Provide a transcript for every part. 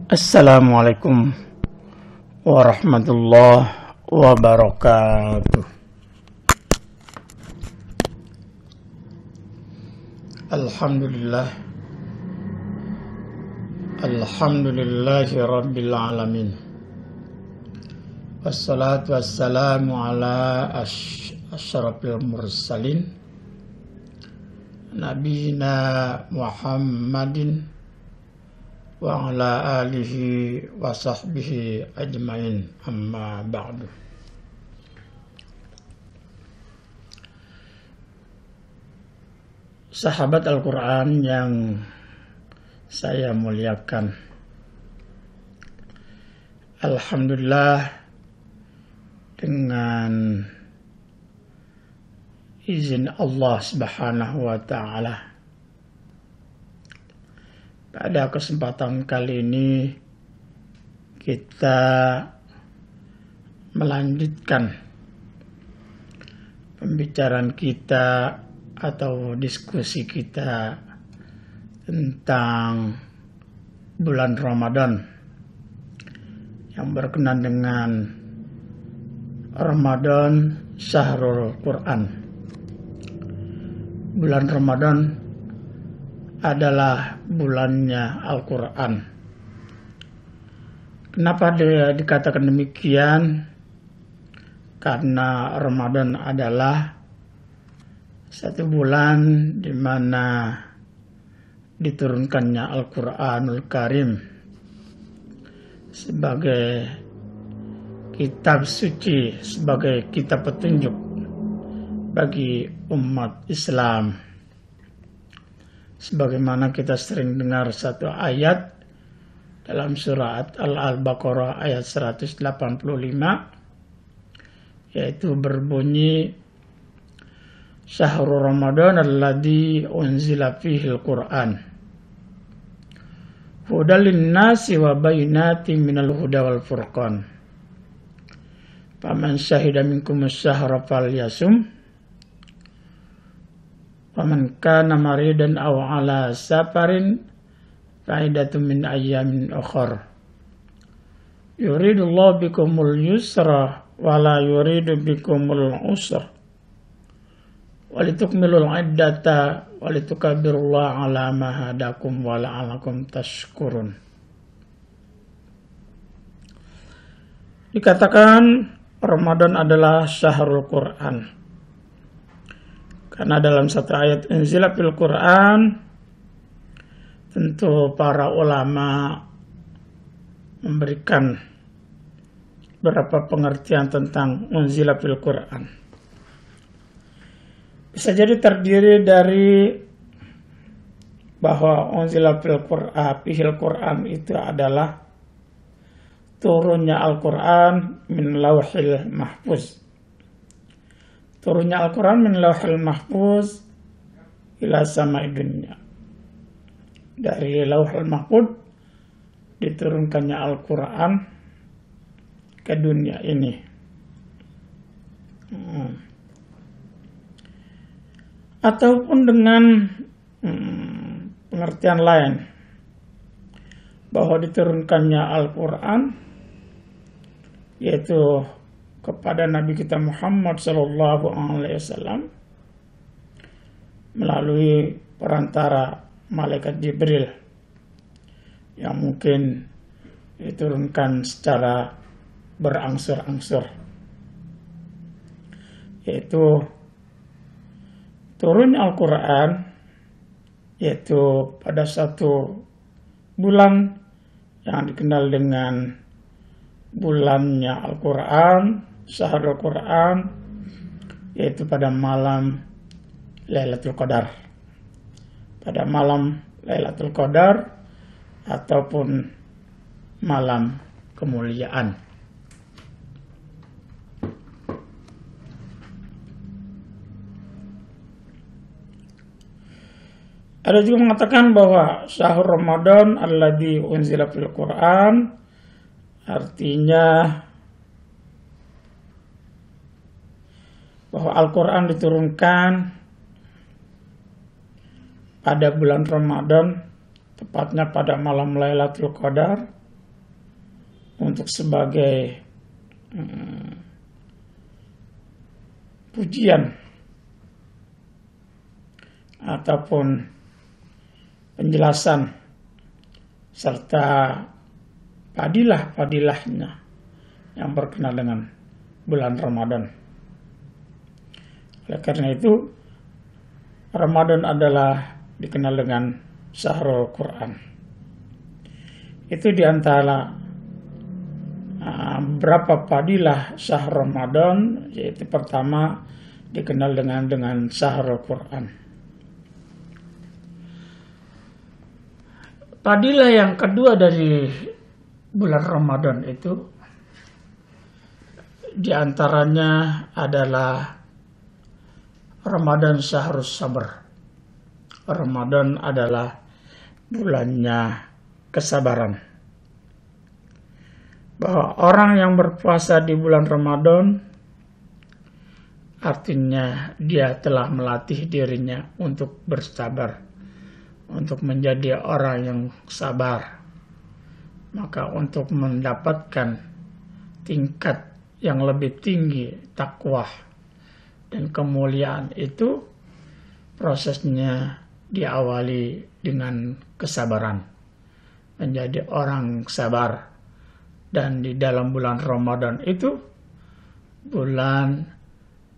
Assalamualaikum warahmatullahi wabarakatuh. Alhamdulillahi rabbil alamin. Wassalatu wassalamu ala asyrafil mursalin nabiyina Muhammadin wa ala alihi wa sahbihi ajmain, amma ba'du. Sahabat Al-Quran yang saya muliakan, alhamdulillah, dengan izin Allah Subhanahu wa ta'ala, pada kesempatan kali ini kita melanjutkan pembicaraan kita atau diskusi kita tentang bulan Ramadan yang berkenaan dengan Ramadan Syahrul Quran. Bulan Ramadan adalah bulannya Al-Quran. Kenapa dikatakan demikian? Karena Ramadan adalah satu bulan di mana diturunkannya Al-Quranul Karim sebagai kitab suci, sebagai kitab petunjuk bagi umat Islam. Sebagaimana kita sering dengar satu ayat dalam surat Al-Baqarah ayat 185, yaitu berbunyi, Syahrul Ramadan alladzi unzila fihil Qur'an hudal linnasi wa bayyinatin minal huda wal furqan faman syahida minkumus syahra falyasum waman kana maridan aw ala safarin fa'idatun min ayyamin ukhra yuridullahu bikumul yusra wa la yuridu bikumul usra walitukmilul iddata walitukabbirullaha ala ma hadakum wa la'alakum tashkurun. Dikatakan Ramadan adalah Syahrul Quran karena dalam satu ayat unzila fil Quran, tentu para ulama memberikan beberapa pengertian tentang unzila fil Quran. Bisa jadi terdiri dari bahwa unzila fil Quran itu adalah turunnya Al-Quran min lauhil mahfuz. Turunnya Al-Quran min lauhil mahfuz ila samai dunia. Dari lauhil mahfuz diturunkannya Al-Quran ke dunia ini. Ataupun dengan pengertian lain, bahwa diturunkannya Al-Quran yaitu kepada Nabi kita Muhammad SAW melalui perantara malaikat Jibril yang mungkin diturunkan secara berangsur-angsur, yaitu turunnya Al-Quran yaitu pada satu bulan yang dikenal dengan bulannya Al-Quran, Syahrul Quran, yaitu pada malam Lailatul Qadar. Pada malam Lailatul Qadar ataupun malam kemuliaan. Ada juga mengatakan bahwa Syahrul Ramadan alladzi unzila fil Quran artinya bahwa Al-Quran diturunkan pada bulan Ramadan, tepatnya pada malam Lailatul Qadar, untuk sebagai pujian ataupun penjelasan serta padilah-padilahnya yang berkenaan dengan bulan Ramadan. Oleh karena itu, Ramadan adalah dikenal dengan Syahrul Quran. Itu diantara berapa padilah syahr Ramadan, yaitu pertama dikenal dengan Syahrul Quran. Padilah yang kedua dari bulan Ramadan itu diantaranya adalah Ramadan Syahrus Sabar. Ramadan adalah bulannya kesabaran. Bahwa orang yang berpuasa di bulan Ramadan artinya dia telah melatih dirinya untuk bersabar, untuk menjadi orang yang sabar. Maka untuk mendapatkan tingkat yang lebih tinggi takwa dan kemuliaan itu, prosesnya diawali dengan kesabaran, menjadi orang sabar. Dan di dalam bulan Ramadan itu bulan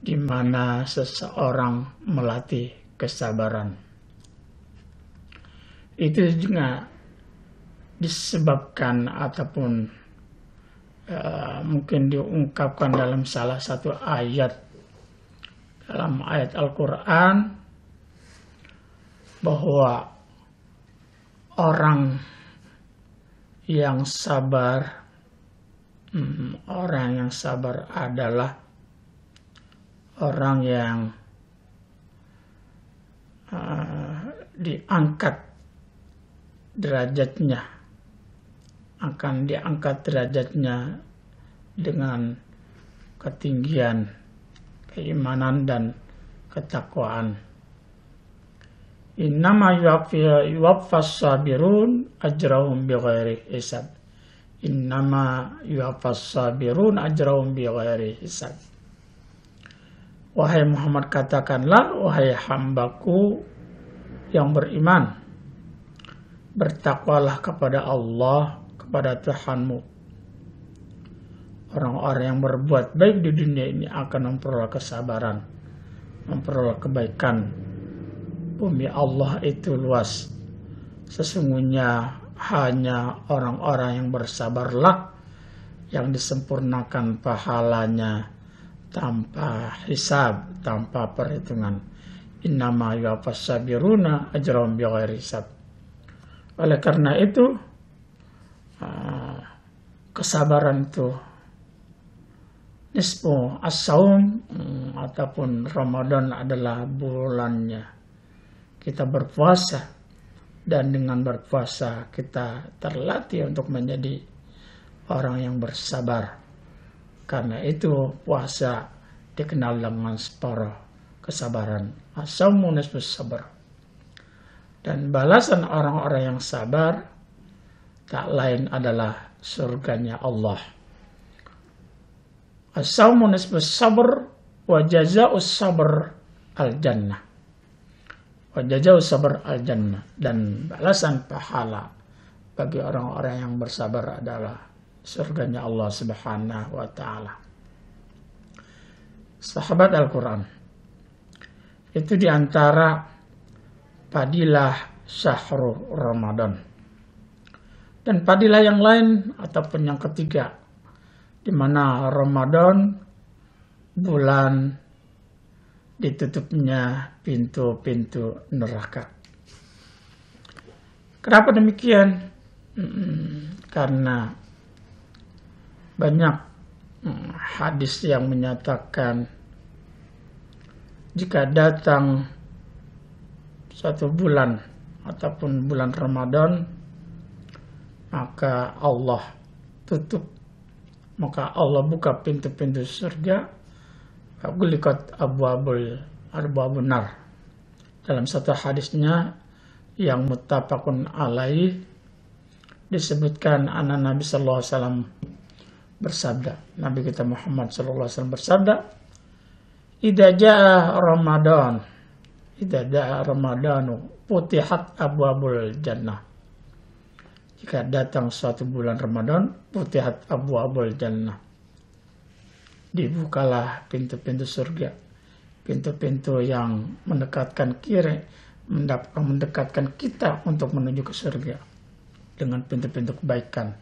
di mana seseorang melatih kesabaran. Itu juga disebabkan ataupun mungkin diungkapkan dalam salah satu ayat dalam ayat Al-Quran, bahwa orang yang sabar adalah orang yang diangkat derajatnya, akan diangkat derajatnya dengan ketinggian keimanan dan ketakwaan. Innama yuwaffas sabirun ajrahum bighairi hisab. Innama yuwaffas sabirun ajrahum bighairi hisab. Wahai Muhammad, katakanlah, wahai hambaku yang beriman, bertakwalah kepada Allah, kepada Tuhanmu. Orang-orang yang berbuat baik di dunia ini akan memperoleh kesabaran, memperoleh kebaikan. Bumi Allah itu luas. Sesungguhnya hanya orang-orang yang bersabarlah yang disempurnakan pahalanya tanpa hisab, tanpa perhitungan. Innama yuwaffas sabiruna ajrahum bighairi hisab. Oleh karena itu, kesabaran itu nisfu as-saum, ataupun Ramadan adalah bulannya kita berpuasa, dan dengan berpuasa kita terlatih untuk menjadi orang yang bersabar. Karena itu puasa dikenal dengan separuh kesabaran. As-saumu nisfu sabar. Dan balasan orang-orang yang sabar tak lain adalah surganya Allah. As-saumu nisfu sabr wa jazaa'us sabr al-jannah. Wa jazaa'us sabr al-jannah. Dan balasan pahala bagi orang-orang yang bersabar adalah surganya Allah Subhanahu wa ta'ala. Sahabat Al-Quran, itu diantara padilah syahrul Ramadan. Dan padilah yang lain ataupun yang ketiga, di mana Ramadan bulan ditutupnya pintu-pintu neraka. Kenapa demikian? Karena banyak hadis yang menyatakan jika datang satu bulan ataupun bulan Ramadan, maka Allah tutup, maka Allah buka pintu-pintu surga, gulikat abwabun nar. Dalam satu hadisnya yang muttafaqun alaih, disebutkan anak Nabi sallallahu alaihi wasallam bersabda, Nabi kita Muhammad sallallahu alaihi wasallam bersabda, "Idza jaa Ramadan, idza jaa Ramadanu, futihat abwabul jannah." Jika datang suatu bulan Ramadan, futihat abwabul jannah. Dibukalah pintu-pintu surga, pintu-pintu yang mendekatkan mendekatkan kita untuk menuju ke surga dengan pintu-pintu kebaikan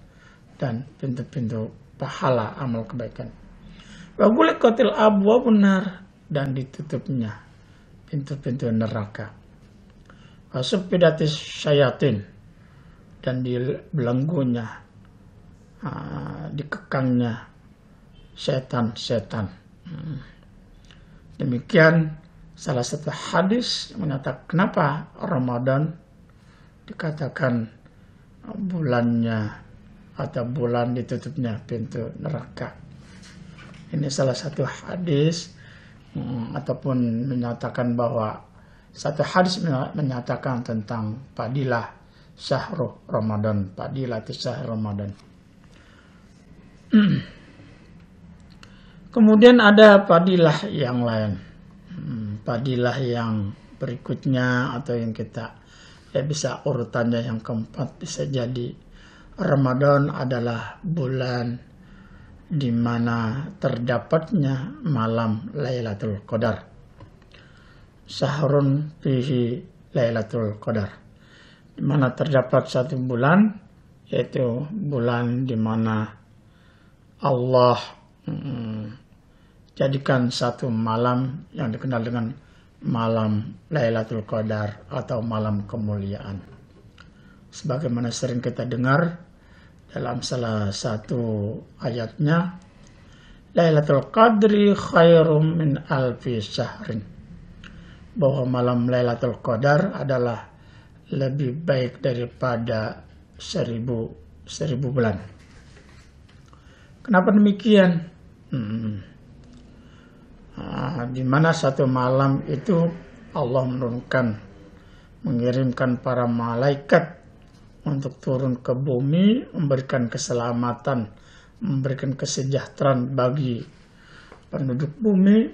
dan pintu-pintu pahala amal kebaikan. Wa ghulqatil abwabun nar, dan ditutupnya pintu-pintu neraka. Wa suffidatis syayatin, dan dibelenggunya, dikekangnya setan-setan. Demikian salah satu hadis menyatakan kenapa Ramadan dikatakan bulannya atau bulan ditutupnya pintu neraka. Ini salah satu hadis ataupun menyatakan bahwa satu hadis menyatakan tentang fadilah syahrul Ramadan, fadilah syahrul Ramadan. Kemudian ada fadilah yang lain, fadilah yang berikutnya atau yang kita bisa urutannya yang keempat, bisa jadi Ramadan adalah bulan di mana terdapatnya malam Lailatul Qadar. Syahrun fihi Lailatul Qadar, di mana terdapat satu bulan, yaitu bulan di mana Allah jadikan satu malam yang dikenal dengan malam Lailatul Qadar atau malam kemuliaan. Sebagaimana sering kita dengar dalam salah satu ayatnya, Lailatul Qadri khairum min alfi syahrin, bahwa malam Lailatul Qadar adalah lebih baik daripada seribu bulan. Kenapa demikian? Di mana satu malam itu Allah mengirimkan para malaikat untuk turun ke bumi, memberikan keselamatan, memberikan kesejahteraan bagi penduduk bumi,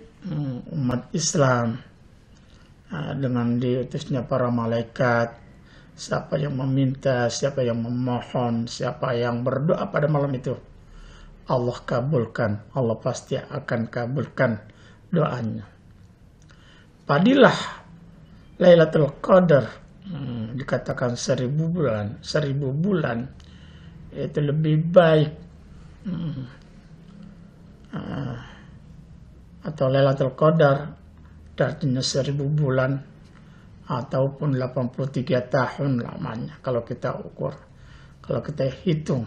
umat Islam, dengan diutusnya para malaikat. Siapa yang meminta, siapa yang memohon, siapa yang berdoa pada malam itu, Allah kabulkan, Allah pasti akan kabulkan doanya. Fadilah Lailatul Qadar, dikatakan 1000 bulan itu lebih baik, atau Lailatul Qadar artinya 1000 bulan ataupun 83 tahun lamanya kalau kita hitung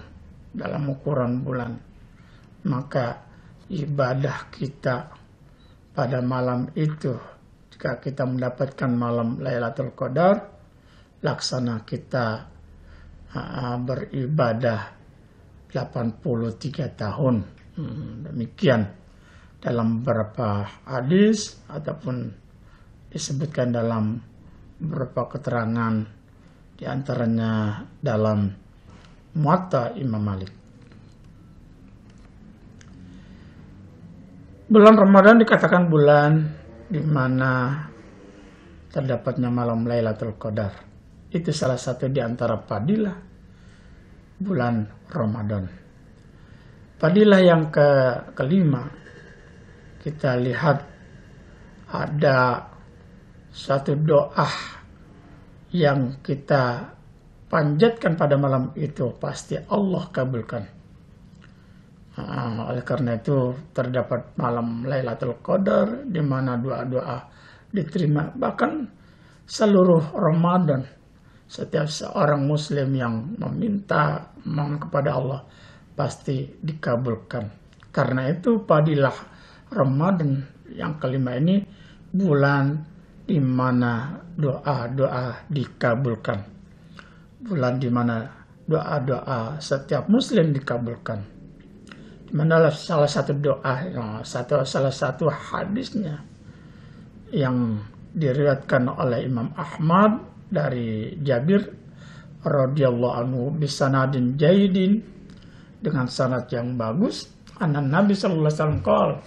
dalam ukuran bulan. Maka ibadah kita pada malam itu, jika kita mendapatkan malam Lailatul Qadar, laksana kita beribadah 83 tahun. Demikian dalam beberapa hadis ataupun disebutkan dalam beberapa keterangan, diantaranya dalam Muwatta Imam Malik. Bulan Ramadan dikatakan bulan di mana terdapatnya malam Lailatul Qadar. Itu salah satu di antara fadilah bulan Ramadan. Fadilah yang kelima, kita lihat ada satu doa yang kita panjatkan pada malam itu, pasti Allah kabulkan. Oleh karena itu terdapat malam Lailatul Qadar di mana doa-doa diterima. Bahkan seluruh Ramadan, setiap seorang muslim yang meminta mohon kepada Allah pasti dikabulkan. Karena itu fadilah Ramadan yang kelima ini bulan di mana doa-doa dikabulkan. Bulan di mana doa-doa setiap muslim dikabulkan. Mana salah satu doa, salah satu hadisnya yang diriwayatkan oleh Imam Ahmad dari Jabir radhiyallahu anhu bisanadin jaidin, dengan sanad yang bagus, anan Nabi sallallahu alaihi wasallam qala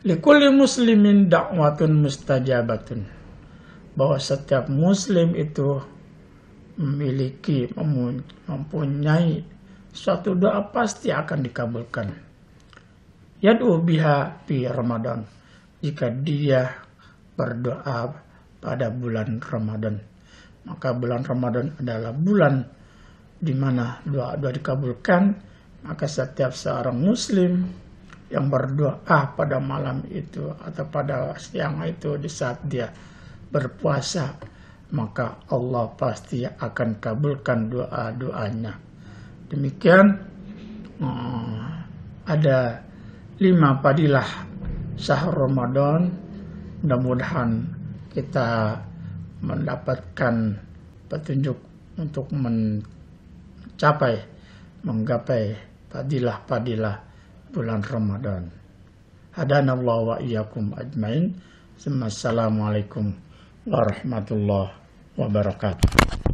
likulli muslimin da'watun mustajabatun, bahwa setiap muslim itu memiliki, mempunyai suatu doa pasti akan dikabulkan. Yad'u biha fi Ramadan, jika dia berdoa pada bulan Ramadan. Maka bulan Ramadan adalah bulan di mana doa-doa dikabulkan. Maka setiap seorang muslim yang berdoa pada malam itu atau pada siang itu di saat dia berpuasa, maka Allah pasti akan kabulkan doa-doanya. Demikian ada 5 fadilah syahr Ramadan. Mudah-mudahan kita mendapatkan petunjuk untuk menggapai fadilah-fadilah bulan Ramadan. Hadanallahu wa iyyakum ajmain. Assalamualaikum warahmatullahi wabarakatuh.